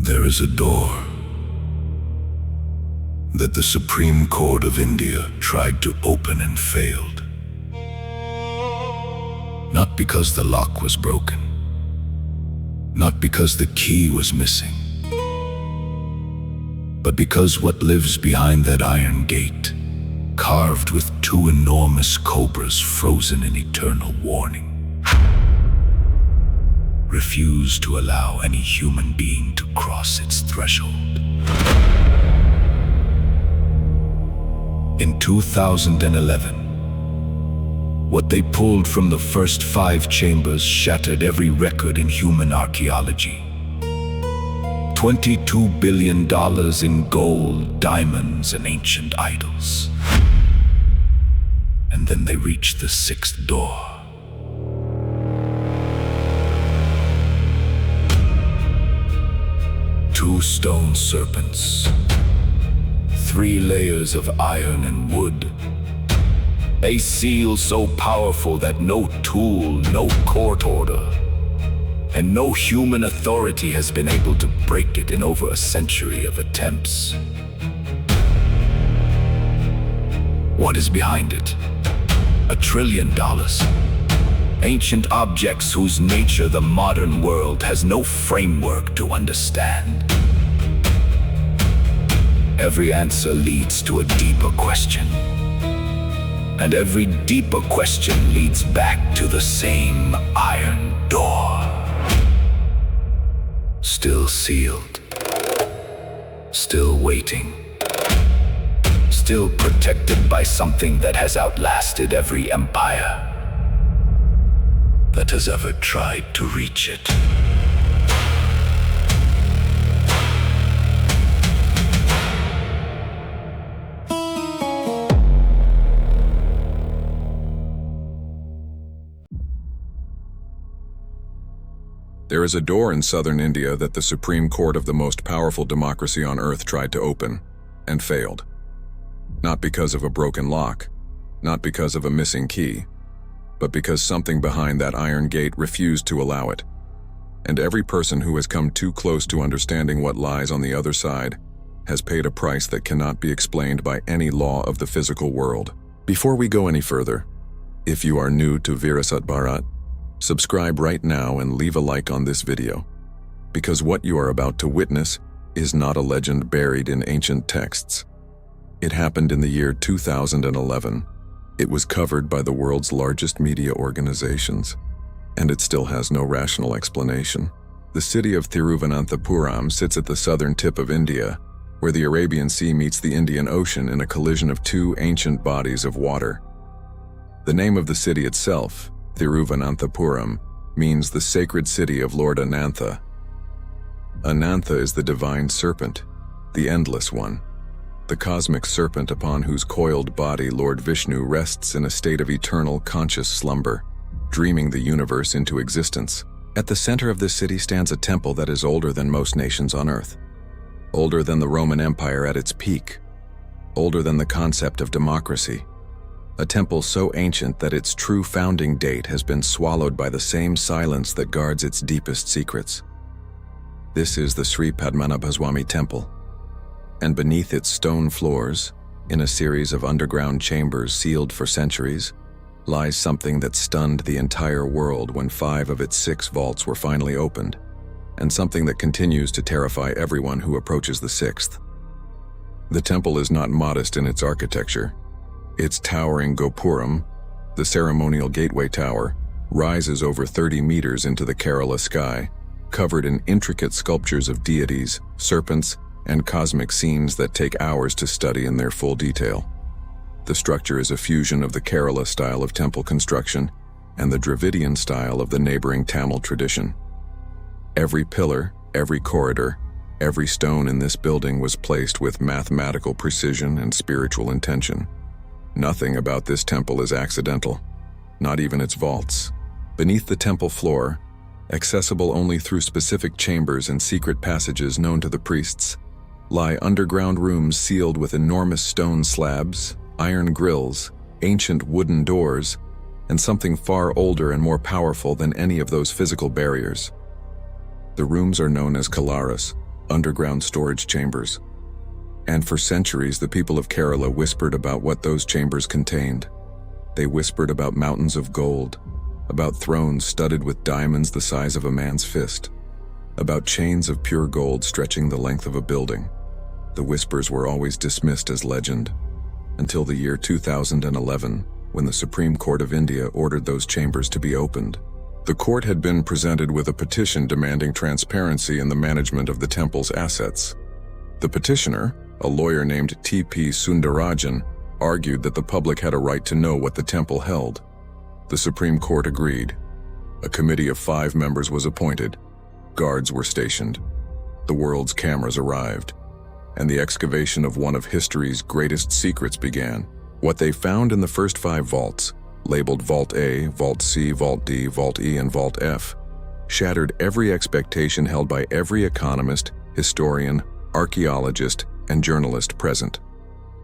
There is a door that the Supreme Court of India tried to open and failed. Not because the lock was broken, not because the key was missing, but because what lives behind that iron gate, carved with two enormous cobras frozen in eternal warning, refused to allow any human being to cross its threshold. In 2011, what they pulled from the first 5 chambers shattered every record in human archaeology. $22 billion in gold, diamonds, and ancient idols. And then they reached the 6th door. Two stone serpents, 3 layers of iron and wood, a seal so powerful that no tool, no court order, and no human authority has been able to break it in over a century of attempts. What is behind it? $1 trillion. Ancient objects whose nature the modern world has no framework to understand. Every answer leads to a deeper question. And every deeper question leads back to the same iron door. Still sealed. Still waiting. Still protected by something that has outlasted every empire that has ever tried to reach it. There is a door in southern India that the Supreme Court of the most powerful democracy on earth tried to open, and failed. Not because of a broken lock, not because of a missing key, but because something behind that iron gate refused to allow it. And every person who has come too close to understanding what lies on the other side has paid a price that cannot be explained by any law of the physical world. Before we go any further, if you are new to Virasat Bharat, subscribe right now and leave a like on this video, because what you are about to witness is not a legend buried in ancient texts. It happened in the year 2011. It was covered by the world's largest media organizations, and it still has no rational explanation. The city of Thiruvananthapuram sits at the southern tip of India, where the Arabian Sea meets the Indian Ocean in a collision of 2 ancient bodies of water. The name of the city itself, Thiruvananthapuram, means the sacred city of Lord Anantha. Anantha is the divine serpent, the endless one, the cosmic serpent upon whose coiled body Lord Vishnu rests in a state of eternal conscious slumber, dreaming the universe into existence. At the center of this city stands a temple that is older than most nations on earth, older than the Roman Empire at its peak, older than the concept of democracy. A temple so ancient that its true founding date has been swallowed by the same silence that guards its deepest secrets. This is the Sri Padmanabhaswamy temple, and beneath its stone floors, in a series of underground chambers sealed for centuries, lies something that stunned the entire world when 5 of its 6 vaults were finally opened, and something that continues to terrify everyone who approaches the 6th. The temple is not modest in its architecture. Its towering Gopuram, the ceremonial gateway tower, rises over 30 meters into the Kerala sky, covered in intricate sculptures of deities, serpents, and cosmic scenes that take hours to study in their full detail. The structure is a fusion of the Kerala style of temple construction and the Dravidian style of the neighboring Tamil tradition. Every pillar, every corridor, every stone in this building was placed with mathematical precision and spiritual intention. Nothing about this temple is accidental, not even its vaults. Beneath the temple floor, accessible only through specific chambers and secret passages known to the priests, lie underground rooms sealed with enormous stone slabs, iron grills, ancient wooden doors, and something far older and more powerful than any of those physical barriers. The rooms are known as kalaras, underground storage chambers. And for centuries, the people of Kerala whispered about what those chambers contained. They whispered about mountains of gold, about thrones studded with diamonds the size of a man's fist, about chains of pure gold stretching the length of a building. The whispers were always dismissed as legend, until the year 2011, when the Supreme Court of India ordered those chambers to be opened. The court had been presented with a petition demanding transparency in the management of the temple's assets. The petitioner, a lawyer named T.P. Sundarajan, argued that the public had a right to know what the temple held. The Supreme Court agreed. A committee of 5 members was appointed. Guards were stationed. The world's cameras arrived, and the excavation of one of history's greatest secrets began. What they found in the first 5 vaults, labeled Vault A, Vault C, Vault D, Vault E, and Vault F, shattered every expectation held by every economist, historian, archaeologist, and journalist present.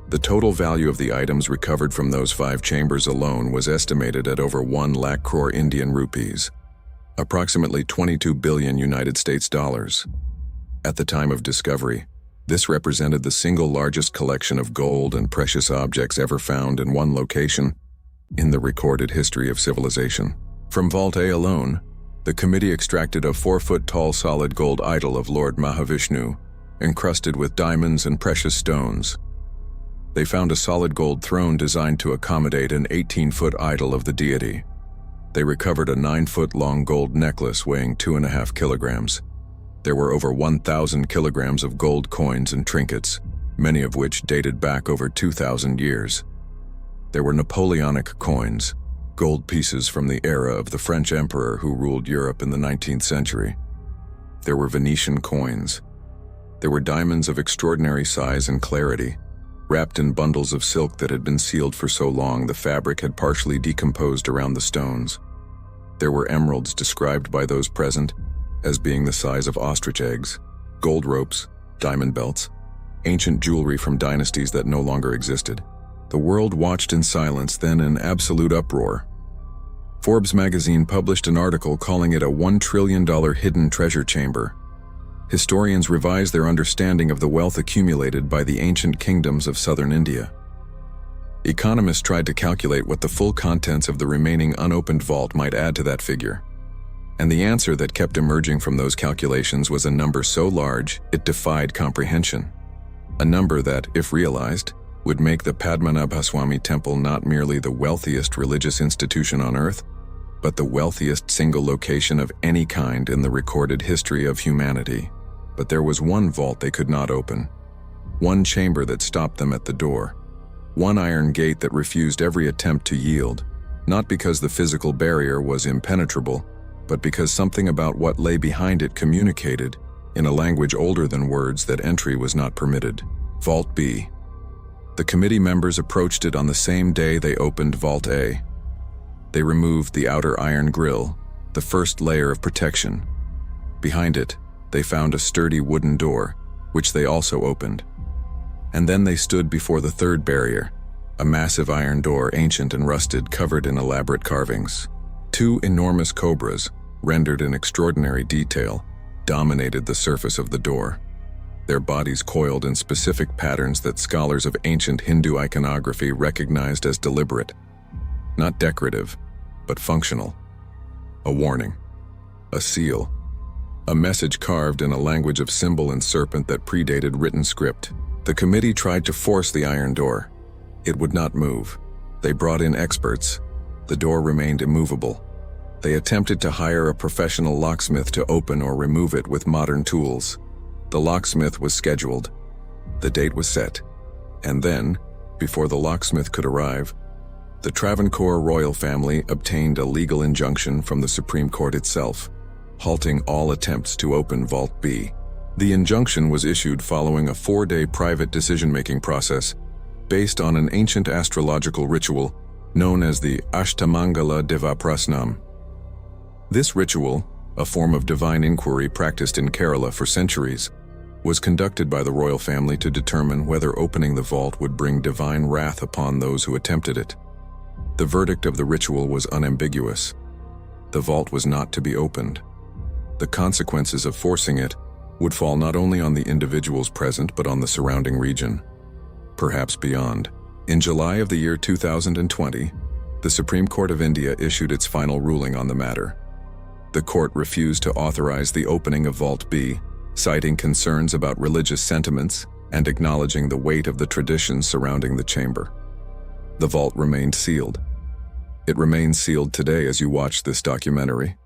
The total value of the items recovered from those 5 chambers alone was estimated at over 1 lakh crore Indian rupees, approximately 22 billion United States dollars. At the time of discovery, this represented the single largest collection of gold and precious objects ever found in one location in the recorded history of civilization. From Vault A alone, the committee extracted a 4-foot-tall solid gold idol of Lord Mahavishnu, encrusted with diamonds and precious stones. They found a solid gold throne designed to accommodate an 18-foot idol of the deity. They recovered a 9-foot-long gold necklace weighing 2.5 kilograms. There were over 1,000 kilograms of gold coins and trinkets, many of which dated back over 2,000 years. There were Napoleonic coins, gold pieces from the era of the French emperor who ruled Europe in the 19th century. There were Venetian coins. There were diamonds of extraordinary size and clarity, wrapped in bundles of silk that had been sealed for so long the fabric had partially decomposed around the stones. There were emeralds described by those present as being the size of ostrich eggs, gold ropes, diamond belts, ancient jewelry from dynasties that no longer existed. The world watched in silence, then in absolute uproar. Forbes magazine published an article calling it a $1 trillion hidden treasure chamber. Historians revised their understanding of the wealth accumulated by the ancient kingdoms of southern India. Economists tried to calculate what the full contents of the remaining unopened vault might add to that figure. And the answer that kept emerging from those calculations was a number so large it defied comprehension. A number that, if realized, would make the Padmanabhaswamy temple not merely the wealthiest religious institution on earth, but the wealthiest single location of any kind in the recorded history of humanity. But there was one vault they could not open, one chamber that stopped them at the door, one iron gate that refused every attempt to yield, not because the physical barrier was impenetrable, but because something about what lay behind it communicated, in a language older than words, that entry was not permitted. Vault B. The committee members approached it on the same day they opened Vault A. They removed the outer iron grill, the first layer of protection. Behind it, they found a sturdy wooden door, which they also opened. And then they stood before the third barrier, a massive iron door, ancient and rusted, covered in elaborate carvings. 2 enormous cobras, rendered in extraordinary detail, dominated the surface of the door. Their bodies coiled in specific patterns that scholars of ancient Hindu iconography recognized as deliberate, not decorative, but functional. A warning, a seal, a message carved in a language of symbol and serpent that predated written script. The committee tried to force the iron door. It would not move. They brought in experts. The door remained immovable. They attempted to hire a professional locksmith to open or remove it with modern tools. The locksmith was scheduled. The date was set. And then, before the locksmith could arrive, the Travancore royal family obtained a legal injunction from the Supreme Court itself, halting all attempts to open Vault B. The injunction was issued following a 4-day private decision-making process based on an ancient astrological ritual known as the Ashtamangala Devaprasnam. This ritual, a form of divine inquiry practiced in Kerala for centuries, was conducted by the royal family to determine whether opening the vault would bring divine wrath upon those who attempted it. The verdict of the ritual was unambiguous. The vault was not to be opened. The consequences of forcing it would fall not only on the individuals present but on the surrounding region, perhaps beyond. In July of the year 2020, the Supreme Court of India issued its final ruling on the matter. The court refused to authorize the opening of Vault B, citing concerns about religious sentiments and acknowledging the weight of the traditions surrounding the chamber. The vault remained sealed. It remains sealed today as you watch this documentary.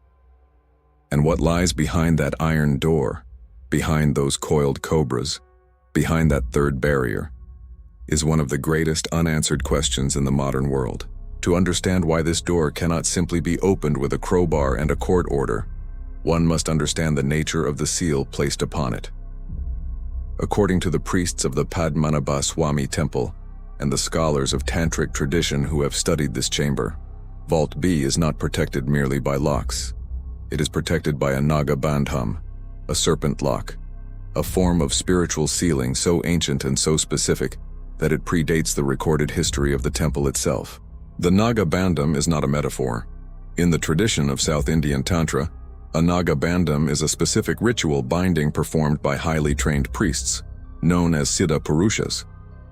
And what lies behind that iron door, behind those coiled cobras, behind that third barrier, is one of the greatest unanswered questions in the modern world. To understand why this door cannot simply be opened with a crowbar and a court order, one must understand the nature of the seal placed upon it. According to the priests of the Padmanabhaswamy temple and the scholars of tantric tradition who have studied this chamber, Vault B is not protected merely by locks. It is protected by a Naga Bandham, a serpent lock, a form of spiritual sealing so ancient and so specific that it predates the recorded history of the temple itself. The Naga Bandham is not a metaphor. In the tradition of South Indian Tantra, a Naga Bandham is a specific ritual binding performed by highly trained priests, known as Siddha Purushas,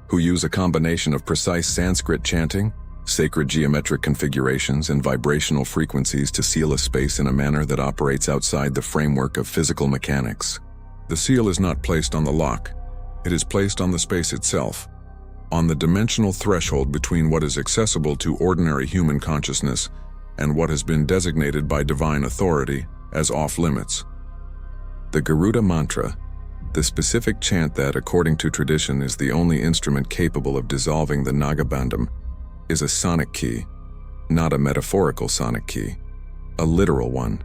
who use a combination of precise Sanskrit chanting, sacred geometric configurations, and vibrational frequencies to seal a space in a manner that operates outside the framework of physical mechanics. The seal is not placed on the lock. It is placed on the space itself, on the dimensional threshold between what is accessible to ordinary human consciousness and what has been designated by divine authority as off-limits. The Garuda mantra, the specific chant that, according to tradition, is the only instrument capable of dissolving the Nagabandham, is a sonic key, not a metaphorical sonic key, a literal one.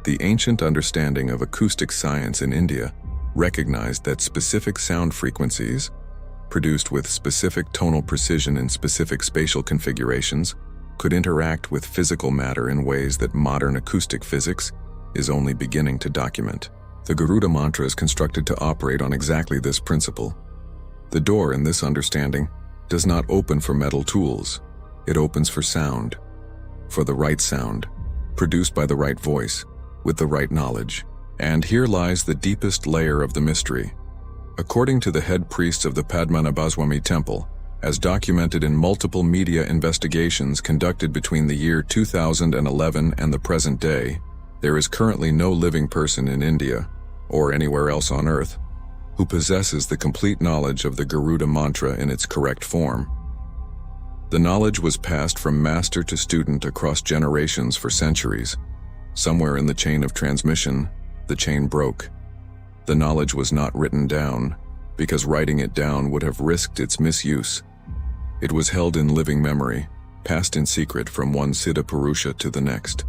The ancient understanding of acoustic science in India recognized that specific sound frequencies, produced with specific tonal precision in specific spatial configurations, could interact with physical matter in ways that modern acoustic physics is only beginning to document. The Garuda mantra is constructed to operate on exactly this principle. The door in this understanding does not open for metal tools. It opens for sound, for the right sound, produced by the right voice, with the right knowledge. And here lies the deepest layer of the mystery. According to the head priests of the Padmanabhaswamy temple, as documented in multiple media investigations conducted between the year 2011 and the present day, there is currently no living person in India, or anywhere else on earth, who possesses the complete knowledge of the Garuda mantra in its correct form. The knowledge was passed from master to student across generations for centuries. Somewhere in the chain of transmission, the chain broke. The knowledge was not written down, because writing it down would have risked its misuse. It was held in living memory, passed in secret from one Siddha Purusha to the next.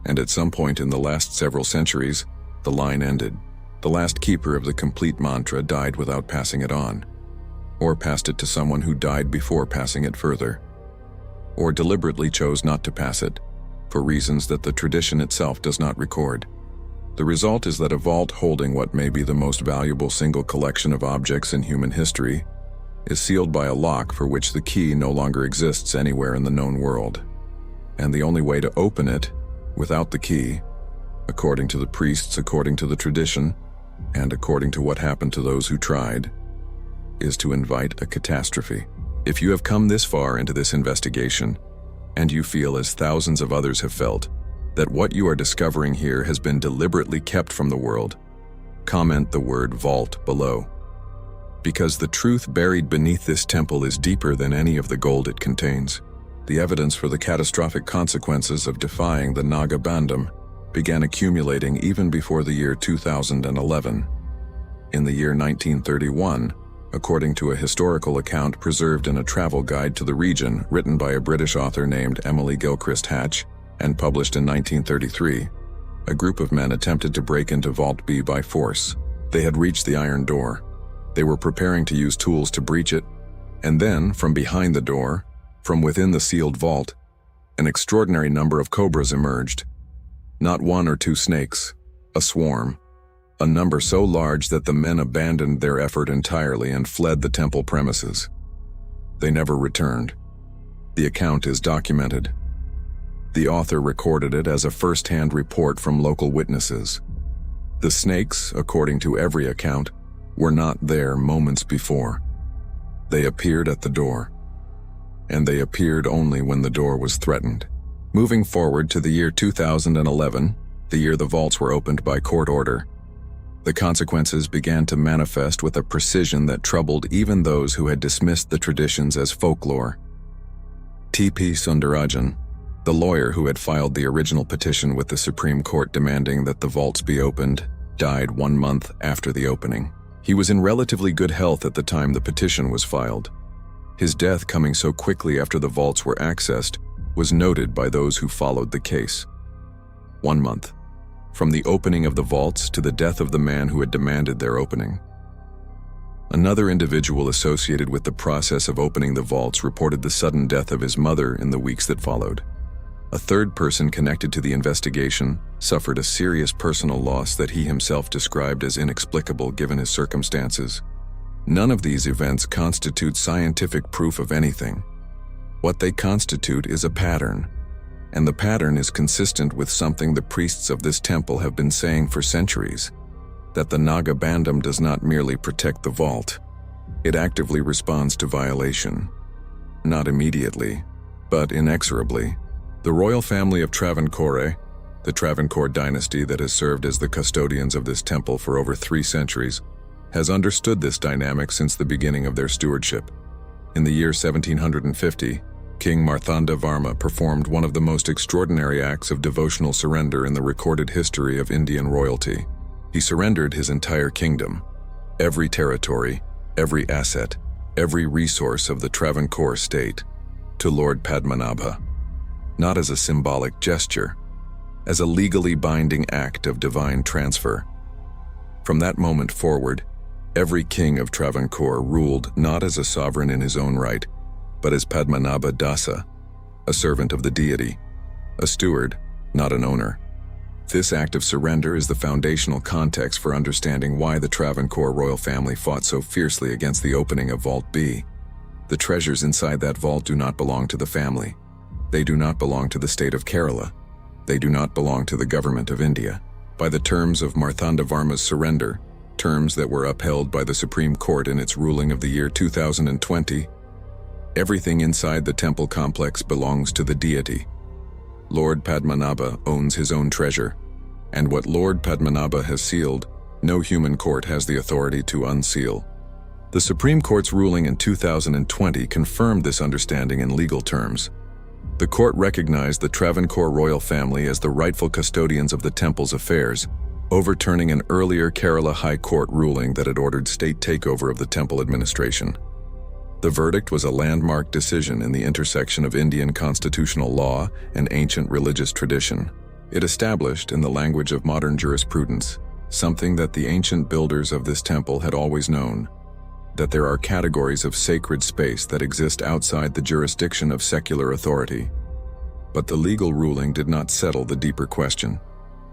And at some point in the last several centuries, the line ended. The last keeper of the complete mantra died without passing it on, or passed it to someone who died before passing it further, or deliberately chose not to pass it, for reasons that the tradition itself does not record. The result is that a vault holding what may be the most valuable single collection of objects in human history is sealed by a lock for which the key no longer exists anywhere in the known world. And the only way to open it, without the key, according to the priests, according to the tradition, and according to what happened to those who tried, is to invite a catastrophe. If you have come this far into this investigation, and you feel as thousands of others have felt, that what you are discovering here has been deliberately kept from the world, comment the word vault below. Because the truth buried beneath this temple is deeper than any of the gold it contains. The evidence for the catastrophic consequences of defying the Naga Bandham began accumulating even before the year 2011. In the year 1931, according to a historical account preserved in a travel guide to the region written by a British author named Emily Gilchrist Hatch and published in 1933, a group of men attempted to break into Vault B by force. They had reached the iron door. They were preparing to use tools to breach it, and then, from behind the door, from within the sealed vault, an extraordinary number of cobras emerged. Not one or two snakes, a swarm, a number so large that the men abandoned their effort entirely and fled the temple premises. They never returned. The account is documented. The author recorded it as a first-hand report from local witnesses. The snakes, according to every account, were not there moments before. They appeared at the door. And they appeared only when the door was threatened. Moving forward to the year 2011, the year the vaults were opened by court order, the consequences began to manifest with a precision that troubled even those who had dismissed the traditions as folklore. T.P. Sundarajan, the lawyer who had filed the original petition with the Supreme Court demanding that the vaults be opened, died 1 month after the opening. He was in relatively good health at the time the petition was filed. His death, coming so quickly after the vaults were accessed, was noted by those who followed the case. 1 month. From the opening of the vaults to the death of the man who had demanded their opening. Another individual associated with the process of opening the vaults reported the sudden death of his mother in the weeks that followed. A third person connected to the investigation suffered a serious personal loss that he himself described as inexplicable given his circumstances. None of these events constitute scientific proof of anything. What they constitute is a pattern, and the pattern is consistent with something the priests of this temple have been saying for centuries, that the Naga Bandham does not merely protect the vault, it actively responds to violation. Not immediately, but inexorably. The royal family of Travancore, the Travancore dynasty that has served as the custodians of this temple for over 3 centuries, has understood this dynamic since the beginning of their stewardship. In the year 1750, King Marthandavarma performed one of the most extraordinary acts of devotional surrender in the recorded history of Indian royalty. He surrendered his entire kingdom, every territory, every asset, every resource of the Travancore state, to Lord Padmanabha, not as a symbolic gesture, as a legally binding act of divine transfer. From that moment forward, every king of Travancore ruled not as a sovereign in his own right, but as Padmanabha Dasa, a servant of the deity, a steward, not an owner. This act of surrender is the foundational context for understanding why the Travancore royal family fought so fiercely against the opening of Vault B. The treasures inside that vault do not belong to the family. They do not belong to the state of Kerala. They do not belong to the government of India. By the terms of Marthandavarma's surrender, terms that were upheld by the Supreme Court in its ruling of the year 2020, everything inside the temple complex belongs to the deity. Lord Padmanabha owns his own treasure, and what Lord Padmanabha has sealed, no human court has the authority to unseal. The Supreme Court's ruling in 2020 confirmed this understanding in legal terms. The court recognized the Travancore royal family as the rightful custodians of the temple's affairs, overturning an earlier Kerala High Court ruling that had ordered state takeover of the temple administration. The verdict was a landmark decision in the intersection of Indian constitutional law and ancient religious tradition. It established, in the language of modern jurisprudence, something that the ancient builders of this temple had always known, that there are categories of sacred space that exist outside the jurisdiction of secular authority. But the legal ruling did not settle the deeper question.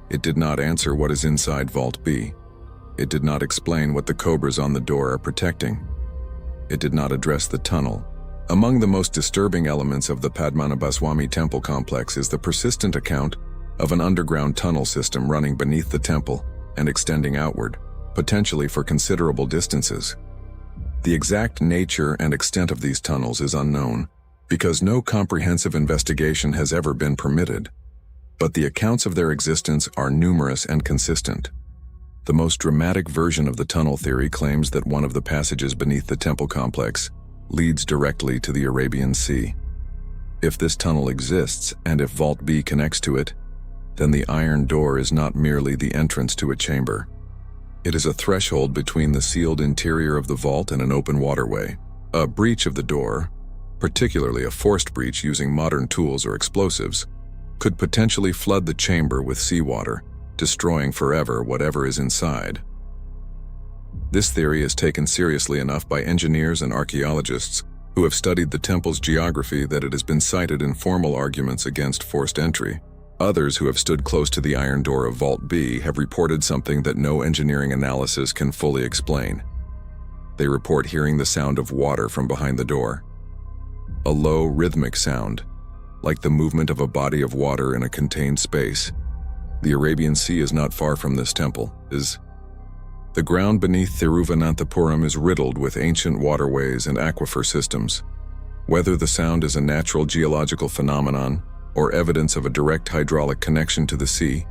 It did not answer what is inside Vault B. It did not explain what the cobras on the door are protecting. It did not address the tunnel. Among the most disturbing elements of the Padmanabhaswamy temple complex is the persistent account of an underground tunnel system running beneath the temple and extending outward, potentially for considerable distances. The exact nature and extent of these tunnels is unknown, because no comprehensive investigation has ever been permitted. But the accounts of their existence are numerous and consistent. The most dramatic version of the tunnel theory claims that one of the passages beneath the temple complex leads directly to the Arabian Sea. If this tunnel exists, and if Vault B connects to it, then the iron door is not merely the entrance to a chamber. It is a threshold between the sealed interior of the vault and an open waterway. A breach of the door, particularly a forced breach using modern tools or explosives, could potentially flood the chamber with seawater, destroying forever whatever is inside. This theory is taken seriously enough by engineers and archaeologists who have studied the temple's geography that it has been cited in formal arguments against forced entry. Others who have stood close to the iron door of Vault B have reported something that no engineering analysis can fully explain. They report hearing the sound of water from behind the door. A low, rhythmic sound, like the movement of a body of water in a contained space. The Arabian Sea is not far from this temple, is. The ground beneath Thiruvananthapuram is riddled with ancient waterways and aquifer systems. Whether the sound is a natural geological phenomenon or evidence of a direct hydraulic connection to the sea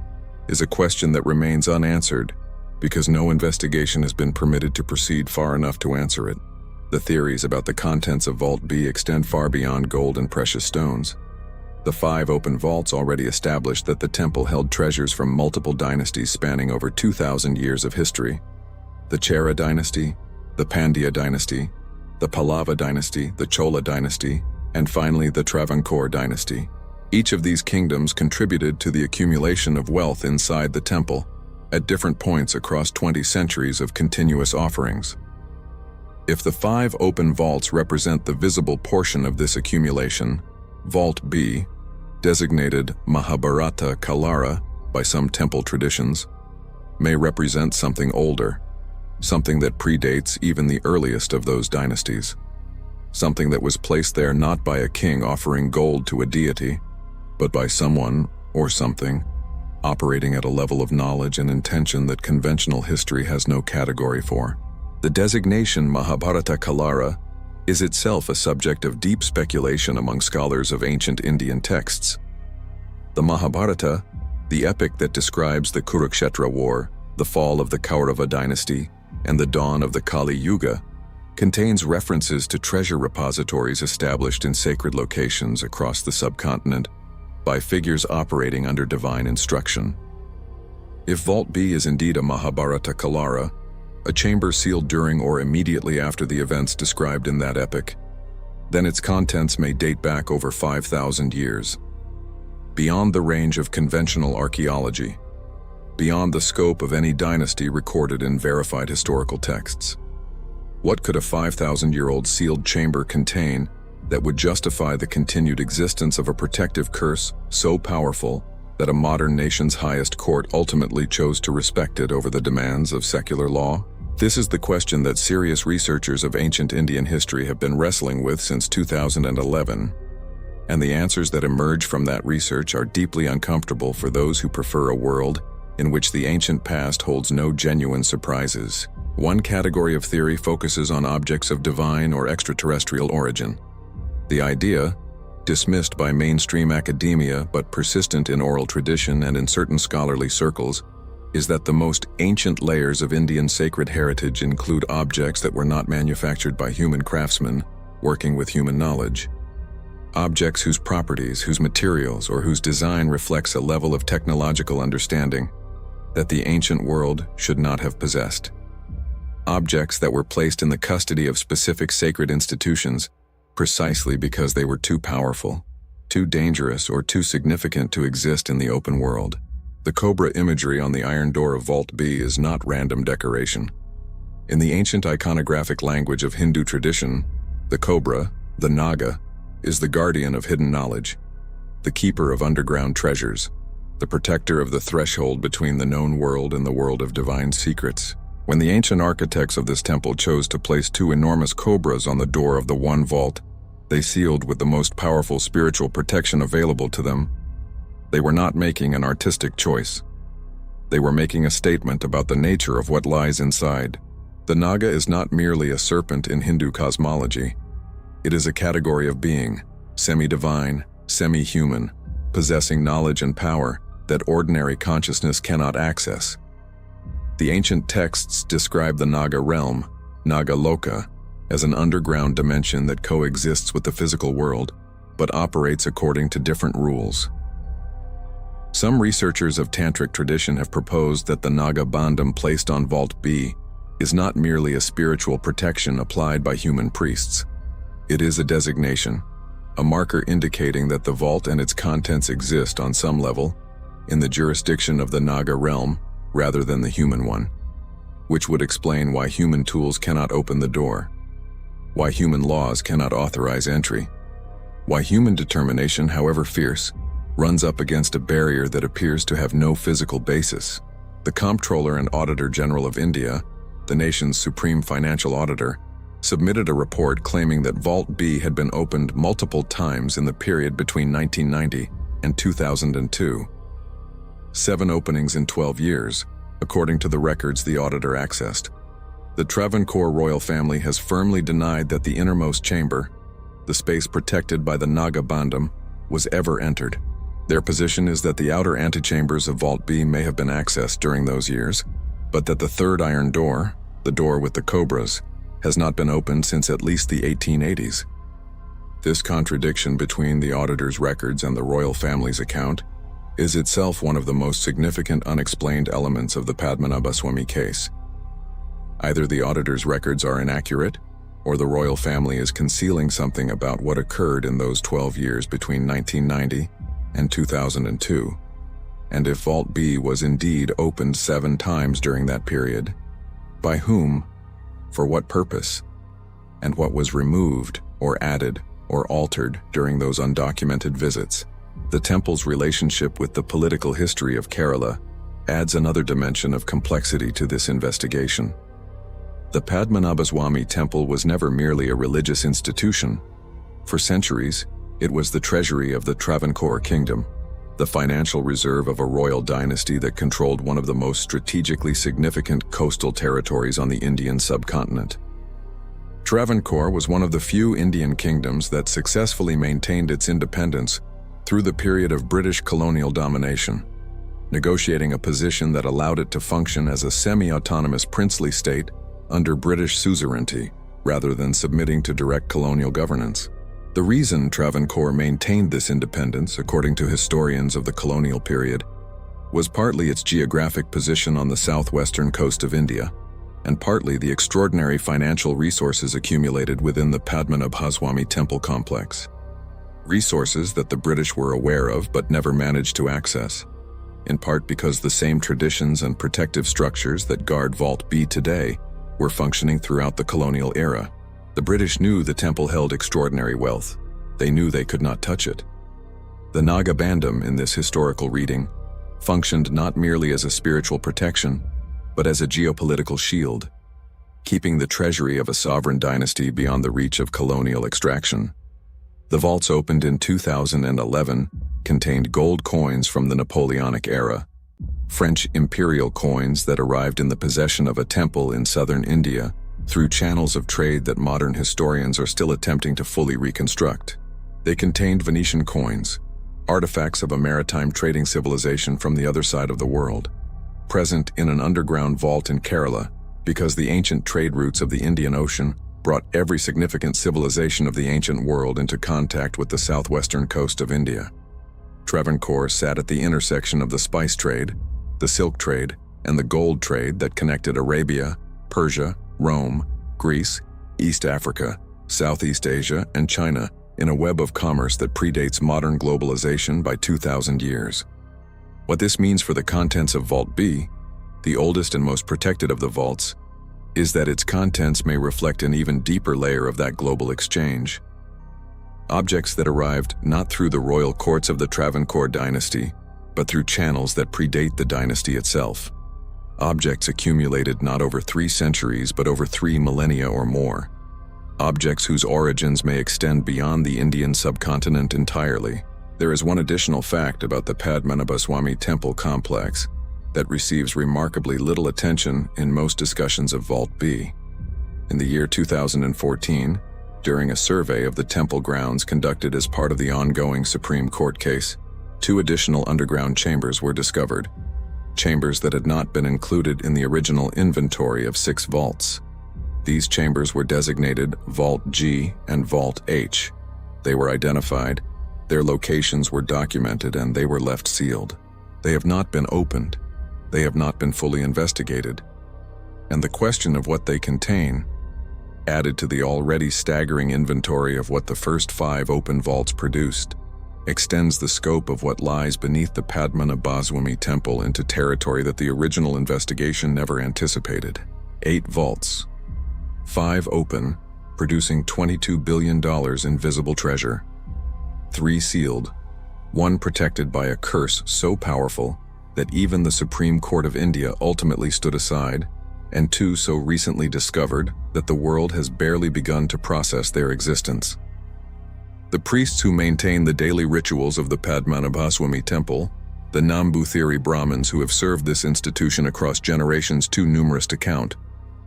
is a question that remains unanswered because no investigation has been permitted to proceed far enough to answer it. The theories about the contents of Vault B extend far beyond gold and precious stones. The 5 open vaults already established that the temple held treasures from multiple dynasties spanning over 2,000 years of history. The Chera dynasty, the Pandya dynasty, the Pallava dynasty, the Chola dynasty, and finally the Travancore dynasty. Each of these kingdoms contributed to the accumulation of wealth inside the temple at different points across 20 centuries of continuous offerings. If the 5 open vaults represent the visible portion of this accumulation, Vault B, designated Mahabharata Kalara by some temple traditions, may represent something older, something that predates even the earliest of those dynasties, something that was placed there not by a king offering gold to a deity, but by someone or something operating at a level of knowledge and intention that conventional history has no category for. The designation Mahabharata Kalara is itself a subject of deep speculation among scholars of ancient Indian texts. The Mahabharata, the epic that describes the Kurukshetra war, the fall of the Kaurava dynasty, and the dawn of the Kali Yuga, contains references to treasure repositories established in sacred locations across the subcontinent by figures operating under divine instruction. If Vault B is indeed a Mahabharata Kalara, a chamber sealed during or immediately after the events described in that epic, then its contents may date back over 5,000 years, beyond the range of conventional archaeology, beyond the scope of any dynasty recorded in verified historical texts. What could a 5,000-year-old sealed chamber contain that would justify the continued existence of a protective curse so powerful that a modern nation's highest court ultimately chose to respect it over the demands of secular law? This is the question that serious researchers of ancient Indian history have been wrestling with since 2011, and the answers that emerge from that research are deeply uncomfortable for those who prefer a world in which the ancient past holds no genuine surprises. One category of theory focuses on objects of divine or extraterrestrial origin. The idea, dismissed by mainstream academia but persistent in oral tradition and in certain scholarly circles, is that the most ancient layers of Indian sacred heritage include objects that were not manufactured by human craftsmen working with human knowledge. Objects whose properties, whose materials, or whose design reflects a level of technological understanding that the ancient world should not have possessed. Objects that were placed in the custody of specific sacred institutions precisely because they were too powerful, too dangerous, or too significant to exist in the open world. The cobra imagery on the iron door of Vault B is not random decoration. In the ancient iconographic language of Hindu tradition, the cobra, the naga, is the guardian of hidden knowledge, the keeper of underground treasures, the protector of the threshold between the known world and the world of divine secrets. When the ancient architects of this temple chose to place 2 enormous cobras on the door of the one vault, they sealed with the most powerful spiritual protection available to them. They were not making an artistic choice. They were making a statement about the nature of what lies inside. The naga is not merely a serpent in Hindu cosmology. It is a category of being, semi-divine, semi-human, possessing knowledge and power that ordinary consciousness cannot access. The ancient texts describe the Naga realm, Naga Loka, as an underground dimension that coexists with the physical world, but operates according to different rules. Some researchers of tantric tradition have proposed that the Naga Bandham placed on Vault B is not merely a spiritual protection applied by human priests. It is a designation, a marker indicating that the vault and its contents exist on some level in the jurisdiction of the Naga realm rather than the human one, which would explain why human tools cannot open the door, why human laws cannot authorize entry, why human determination, however fierce, runs up against a barrier that appears to have no physical basis. The Comptroller and Auditor General of India, the nation's supreme financial auditor, submitted a report claiming that Vault B had been opened multiple times in the period between 1990 and 2002. 7 openings in 12 years, according to the records the auditor accessed. The Travancore royal family has firmly denied that the innermost chamber, the space protected by the Naga Bandham, was ever entered. Their position is that the outer antechambers of Vault B may have been accessed during those years, but that the third iron door, the door with the cobras, has not been opened since at least the 1880s. This contradiction between the auditor's records and the royal family's account is itself one of the most significant unexplained elements of the Padmanabhaswamy case. Either the auditor's records are inaccurate, or the royal family is concealing something about what occurred in those 12 years between 1990 and 2002. And if Vault B was indeed opened 7 times during that period, by whom, for what purpose, and what was removed or added or altered during those undocumented visits? The temple's relationship with the political history of Kerala adds another dimension of complexity to this investigation. The Padmanabhaswamy temple was never merely a religious institution. For centuries, it was the treasury of the Travancore kingdom, the financial reserve of a royal dynasty that controlled one of the most strategically significant coastal territories on the Indian subcontinent. Travancore was one of the few Indian kingdoms that successfully maintained its independence through the period of British colonial domination, negotiating a position that allowed it to function as a semi-autonomous princely state under British suzerainty, rather than submitting to direct colonial governance. The reason Travancore maintained this independence, according to historians of the colonial period, was partly its geographic position on the southwestern coast of India, and partly the extraordinary financial resources accumulated within the Padmanabhaswamy temple complex. Resources that the British were aware of but never managed to access, in part because the same traditions and protective structures that guard Vault B today were functioning throughout the colonial era. The British knew the temple held extraordinary wealth. They knew they could not touch it. The Naga Bandham in this historical reading functioned not merely as a spiritual protection, but as a geopolitical shield, keeping the treasury of a sovereign dynasty beyond the reach of colonial extraction. The vaults opened in 2011 contained gold coins from the Napoleonic era, French imperial coins that arrived in the possession of a temple in southern India through channels of trade that modern historians are still attempting to fully reconstruct. They contained Venetian coins, artifacts of a maritime trading civilization from the other side of the world, present in an underground vault in Kerala because the ancient trade routes of the Indian Ocean brought every significant civilization of the ancient world into contact with the southwestern coast of India. Travancore sat at the intersection of the spice trade, the silk trade, and the gold trade that connected Arabia, Persia, Rome, Greece, East Africa, Southeast Asia, and China in a web of commerce that predates modern globalization by 2,000 years. What this means for the contents of Vault B, the oldest and most protected of the vaults, is that its contents may reflect an even deeper layer of that global exchange. Objects that arrived not through the royal courts of the Travancore dynasty, but through channels that predate the dynasty itself. Objects accumulated not over 3 centuries, but over 3 millennia or more. Objects whose origins may extend beyond the Indian subcontinent entirely. There is one additional fact about the Padmanabhaswamy temple complex that receives remarkably little attention in most discussions of Vault B. In the year 2014, during a survey of the temple grounds conducted as part of the ongoing Supreme Court case, 2 additional underground chambers were discovered, chambers that had not been included in the original inventory of 6 vaults. These chambers were designated Vault G and Vault H. They were identified, their locations were documented, and they were left sealed. They have not been opened. They have not been fully investigated. And the question of what they contain, added to the already staggering inventory of what the first 5 open vaults produced, extends the scope of what lies beneath the Padmanabhaswamy temple into territory that the original investigation never anticipated. 8 vaults, 5 open, producing $22 billion in visible treasure. 3 sealed, 1 protected by a curse so powerful that even the Supreme Court of India ultimately stood aside, and 2 so recently discovered that the world has barely begun to process their existence. The priests who maintain the daily rituals of the Padmanabhaswamy temple The Nambuthiri Brahmins who have served this institution across generations too numerous to count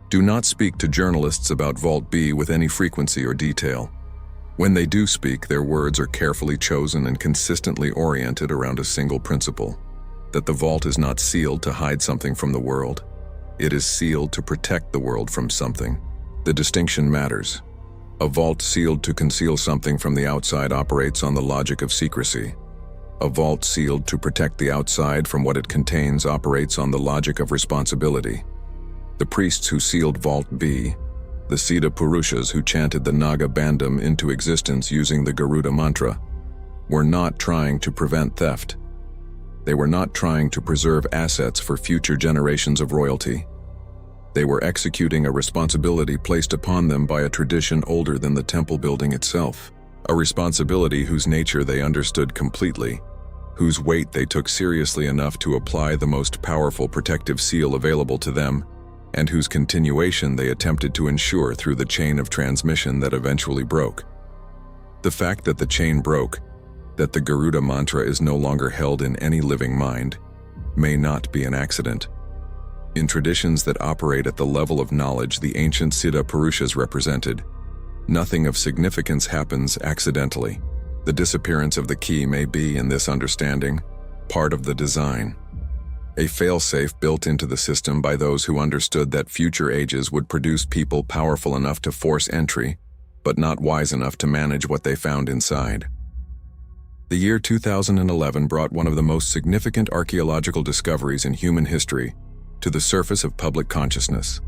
do not speak to journalists about Vault B with any frequency or detail. When they do speak, their words are carefully chosen and consistently oriented around a single principle: that the vault is not sealed to hide something from the world. It is sealed to protect the world from something. The distinction matters. A vault sealed to conceal something from the outside operates on the logic of secrecy. A vault sealed to protect the outside from what it contains operates on the logic of responsibility. The priests who sealed Vault B, the Siddha Purushas who chanted the Naga Bandham into existence using the Garuda mantra, were not trying to prevent theft. They were not trying to preserve assets for future generations of royalty. They were executing a responsibility placed upon them by a tradition older than the temple building itself, a responsibility whose nature they understood completely, whose weight they took seriously enough to apply the most powerful protective seal available to them, and whose continuation they attempted to ensure through the chain of transmission that eventually broke. The fact that the chain broke, that the Garuda mantra is no longer held in any living mind, may not be an accident. In traditions that operate at the level of knowledge the ancient Siddha Purushas represented, nothing of significance happens accidentally. The disappearance of the key may be, in this understanding, part of the design. A failsafe built into the system by those who understood that future ages would produce people powerful enough to force entry, but not wise enough to manage what they found inside. The year 2011 brought one of the most significant archaeological discoveries in human history to the surface of public consciousness.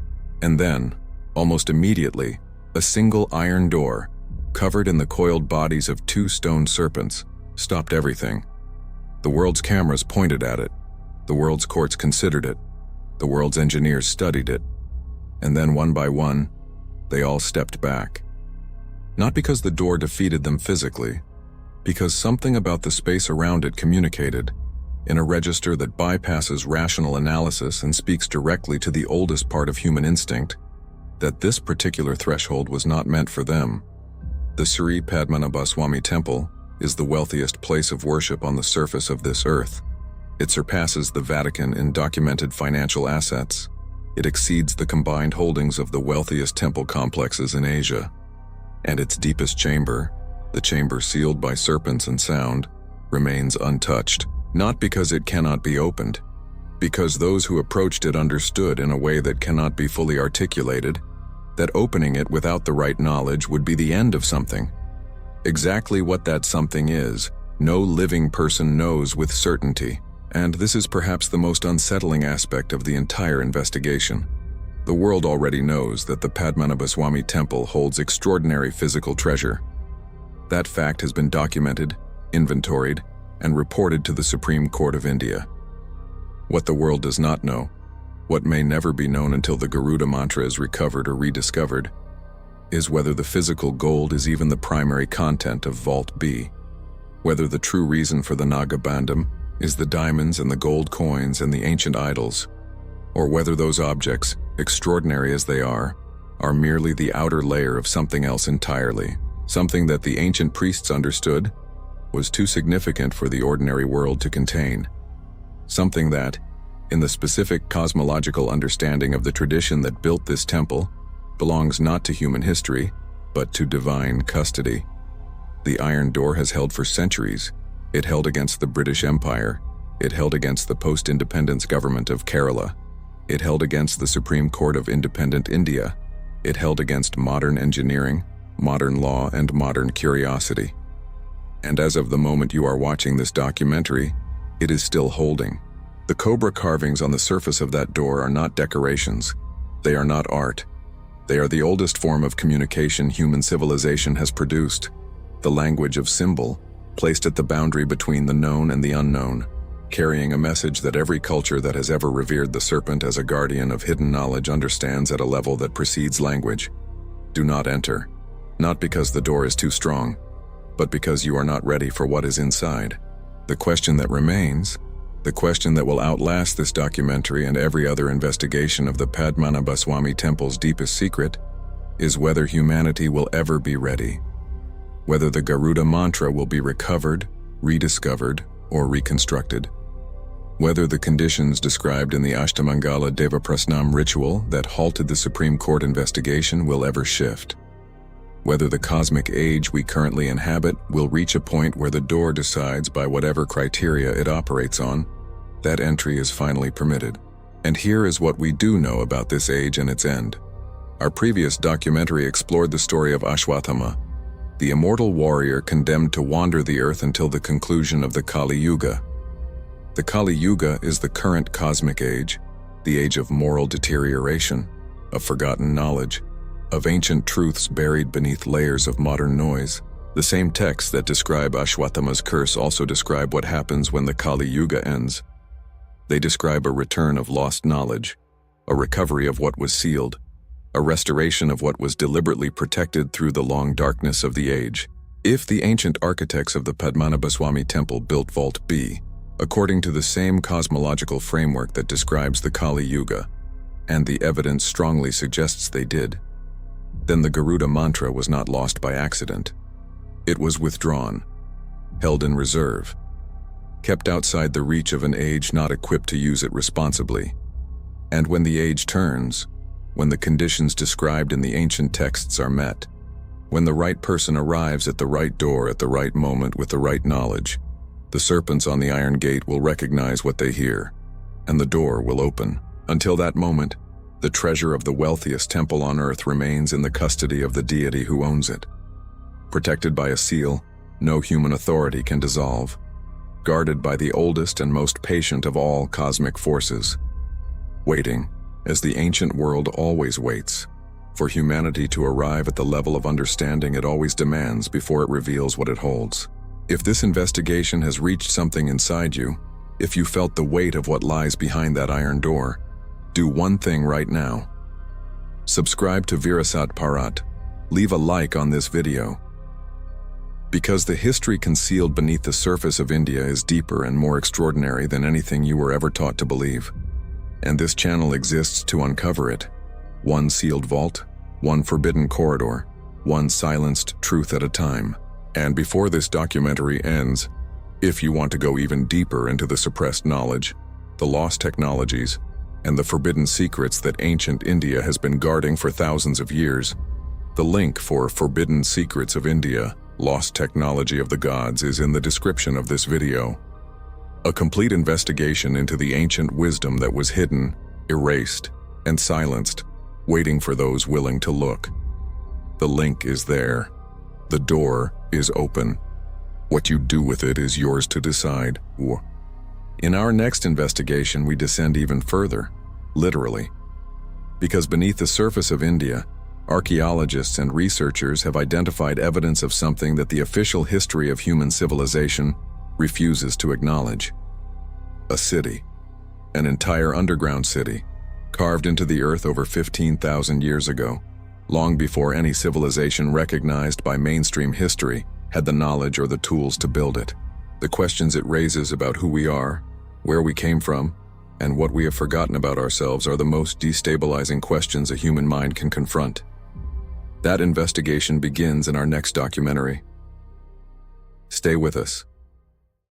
And then, almost immediately, a single iron door, covered in the coiled bodies of 2 stone serpents, stopped everything. The world's cameras pointed at it. The world's courts considered it. The world's engineers studied it. And then one by one, they all stepped back. Not because the door defeated them physically, because something about the space around it communicated, in a register that bypasses rational analysis and speaks directly to the oldest part of human instinct, that this particular threshold was not meant for them. The Sri Padmanabhaswamy temple is the wealthiest place of worship on the surface of this earth. It surpasses the Vatican in documented financial assets. It exceeds the combined holdings of the wealthiest temple complexes in Asia. And its deepest chamber, the chamber sealed by serpents and sound, remains untouched. Not because it cannot be opened, because those who approached it understood in a way that cannot be fully articulated, that opening it without the right knowledge would be the end of something. Exactly what that something is, no living person knows with certainty, and this is perhaps the most unsettling aspect of the entire investigation. The world already knows that the Padmanabhaswamy temple holds extraordinary physical treasure. That fact has been documented, inventoried, and reported to the Supreme Court of India. What the world does not know, what may never be known until the Garuda mantra is recovered or rediscovered, is whether the physical gold is even the primary content of Vault B, whether the true reason for the Naga Bandham is the diamonds and the gold coins and the ancient idols, or whether those objects, extraordinary as they are merely the outer layer of something else entirely, something that the ancient priests understood was too significant for the ordinary world to contain. Something that, in the specific cosmological understanding of the tradition that built this temple, belongs not to human history, but to divine custody. The iron door has held for centuries. It held against the British Empire. It held against the post-independence government of Kerala. It held against the Supreme Court of independent India. It held against modern engineering, modern law, and modern curiosity. And as of the moment you are watching this documentary, it is still holding. The cobra carvings on the surface of that door are not decorations. They are not art. They are the oldest form of communication human civilization has produced. The language of symbol, placed at the boundary between the known and the unknown, carrying a message that every culture that has ever revered the serpent as a guardian of hidden knowledge understands at a level that precedes language. Do not enter. Not because the door is too strong, but because you are not ready for what is inside. The question that remains, the question that will outlast this documentary and every other investigation of the Padmanabhaswamy temple's deepest secret, is whether humanity will ever be ready. Whether the Garuda mantra will be recovered, rediscovered, or reconstructed. Whether the conditions described in the Ashtamangala Devaprasnam ritual that halted the Supreme Court investigation will ever shift. Whether the cosmic age we currently inhabit will reach a point where the door decides by whatever criteria it operates on, that entry is finally permitted. And here is what we do know about this age and its end. Our previous documentary explored the story of Ashwatthama, the immortal warrior condemned to wander the earth until the conclusion of the Kali Yuga. The Kali Yuga is the current cosmic age, the age of moral deterioration, of forgotten knowledge, of ancient truths buried beneath layers of modern noise. The same texts that describe Ashwatthama's curse also describe what happens when the Kali Yuga ends. They describe a return of lost knowledge, a recovery of what was sealed, a restoration of what was deliberately protected through the long darkness of the age. If the ancient architects of the Padmanabhaswamy temple built Vault B, according to the same cosmological framework that describes the Kali Yuga, and the evidence strongly suggests they did, then the Garuda mantra was not lost by accident. It was withdrawn, held in reserve, kept outside the reach of an age not equipped to use it responsibly. And when the age turns, when the conditions described in the ancient texts are met, when the right person arrives at the right door at the right moment with the right knowledge, the serpents on the iron gate will recognize what they hear, and the door will open. Until that moment, the treasure of the wealthiest temple on earth remains in the custody of the deity who owns it. Protected by a seal, no human authority can dissolve. Guarded by the oldest and most patient of all cosmic forces. Waiting, as the ancient world always waits, for humanity to arrive at the level of understanding it always demands before it reveals what it holds. If this investigation has reached something inside you, if you felt the weight of what lies behind that iron door, do one thing right now. Subscribe to Virasat Bharat. Leave a like on this video. Because the history concealed beneath the surface of India is deeper and more extraordinary than anything you were ever taught to believe. And this channel exists to uncover it. One sealed vault, one forbidden corridor, one silenced truth at a time. And before this documentary ends, if you want to go even deeper into the suppressed knowledge, the lost technologies, and the forbidden secrets that ancient India has been guarding for thousands of years, the link for Forbidden Secrets of India, Lost Technology of the Gods is in the description of this video. A complete investigation into the ancient wisdom that was hidden, erased, and silenced, waiting for those willing to look. The link is there. The door is open. What you do with it is yours to decide. In our next investigation, we descend even further, literally. Because beneath the surface of India, archaeologists and researchers have identified evidence of something that the official history of human civilization refuses to acknowledge. A city, an entire underground city, carved into the earth over 15,000 years ago, long before any civilization recognized by mainstream history had the knowledge or the tools to build it. The questions it raises about who we are, where we came from, and what we have forgotten about ourselves are the most destabilizing questions a human mind can confront. That investigation begins in our next documentary. Stay with us.